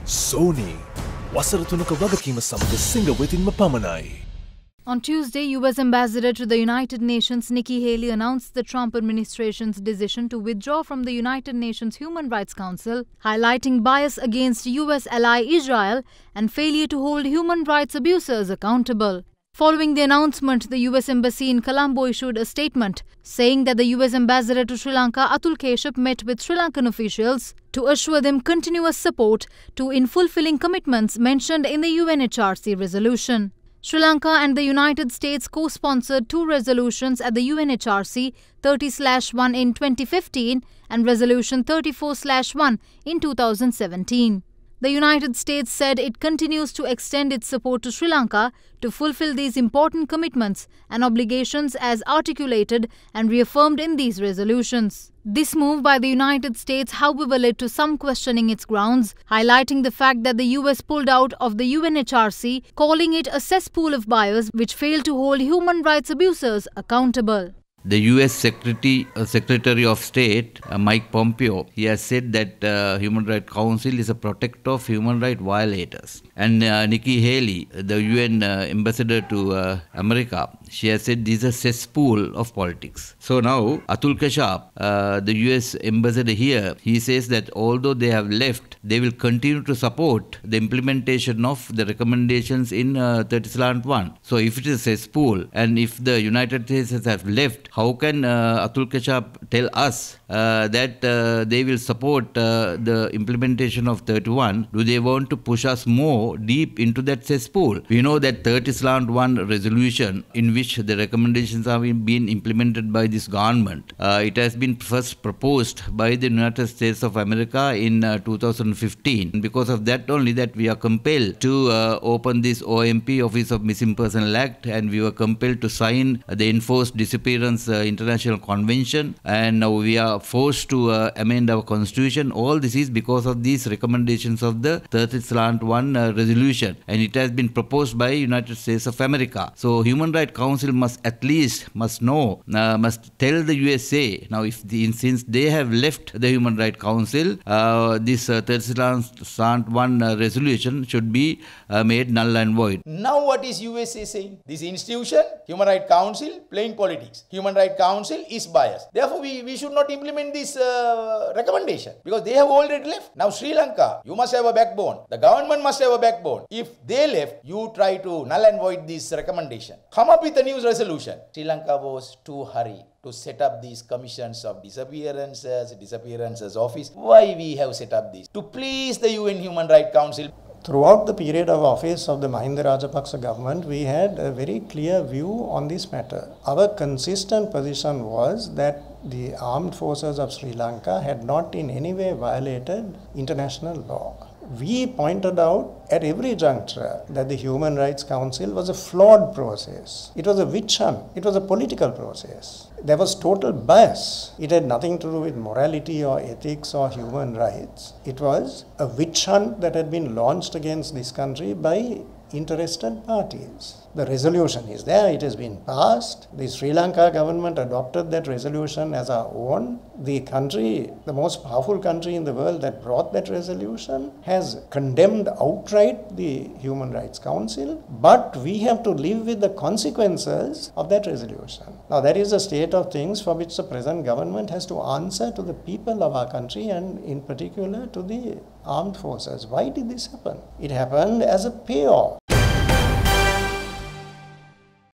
Sony වසර 3ක වගකීම සමග සිංග වෙතින්ම පමණයි. On Tuesday, U.S. Ambassador to the United Nations Nikki Haley announced the Trump administration's decision to withdraw from the United Nations Human Rights Council, highlighting bias against U.S. ally Israel and failure to hold human rights abusers accountable. Following the announcement, the U.S. Embassy in Colombo issued a statement saying that the U.S. Ambassador to Sri Lanka, Atul Keshup, met with Sri Lankan officials to assure them continuous support in fulfilling commitments mentioned in the UNHRC resolution. Sri Lanka and the United States co-sponsored 2 resolutions at the UNHRC, 30/1 in 2015 and Resolution 34/1 in 2017. The United States said it continues to extend its support to Sri Lanka to fulfill these important commitments and obligations as articulated and reaffirmed in these resolutions. This move by the United States, however, led to some questioning its grounds, highlighting the fact that the US pulled out of the UNHRC, calling it a cesspool of bias which failed to hold human rights abusers accountable. The U.S. Secretary of State, Mike Pompeo, he has said that Human Rights Council is a protector of human rights violators. And Nikki Haley, the UN ambassador to America, she has said this is a cesspool of politics. So now, Atul Keshup, the US ambassador here, he says that although they have left, they will continue to support the implementation of the recommendations in 30/1. So if it is a cesspool and if the United States have left, how can Atul Keshup tell us that they will support the implementation of 31? Do they want to push us more deep into that cesspool? We know that 30/1 resolution in which the recommendations have been implemented by this government. It has been first proposed by the United States of America in 2015. Because of that only that we are compelled to open this OMP, Office of Missing Personnel Act, and we were compelled to sign the Enforced Disappearance International Convention, and now we are forced to amend our constitution. All this is because of these recommendations of the 30/1 resolution, and it has been proposed by United States of America. So Human Rights Council must tell the USA now since they have left the Human Rights Council, this 30/1 resolution should be made null and void. Now what is USA saying? This institution, Human Rights Council, playing politics. Human Rights Council is biased. Therefore, we should not implement this recommendation because they have already left. Now Sri Lanka, you must have a backbone. The government must have a backbone. If they left, you try to null and void this recommendation. Come up with a new resolution. Sri Lanka was too hurried to set up these commissions of disappearances office. Why we have set up this? To please the UN Human Rights Council. Throughout the period of office of the Mahinda Rajapaksa government, we had a very clear view on this matter. Our consistent position was that the armed forces of Sri Lanka had not in any way violated international law. We pointed out at every juncture that the Human Rights Council was a flawed process. It was a witch hunt. It was a political process. There was total bias. It had nothing to do with morality or ethics or human rights. It was a witch hunt that had been launched against this country by interested parties. The resolution is there, it has been passed. The Sri Lanka government adopted that resolution as our own. The country, the most powerful country in the world that brought that resolution, has condemned outright the Human Rights Council, but we have to live with the consequences of that resolution. Now that is a state of things for which the present government has to answer to the people of our country and in particular to the armed forces. Why did this happen? It happened as a payoff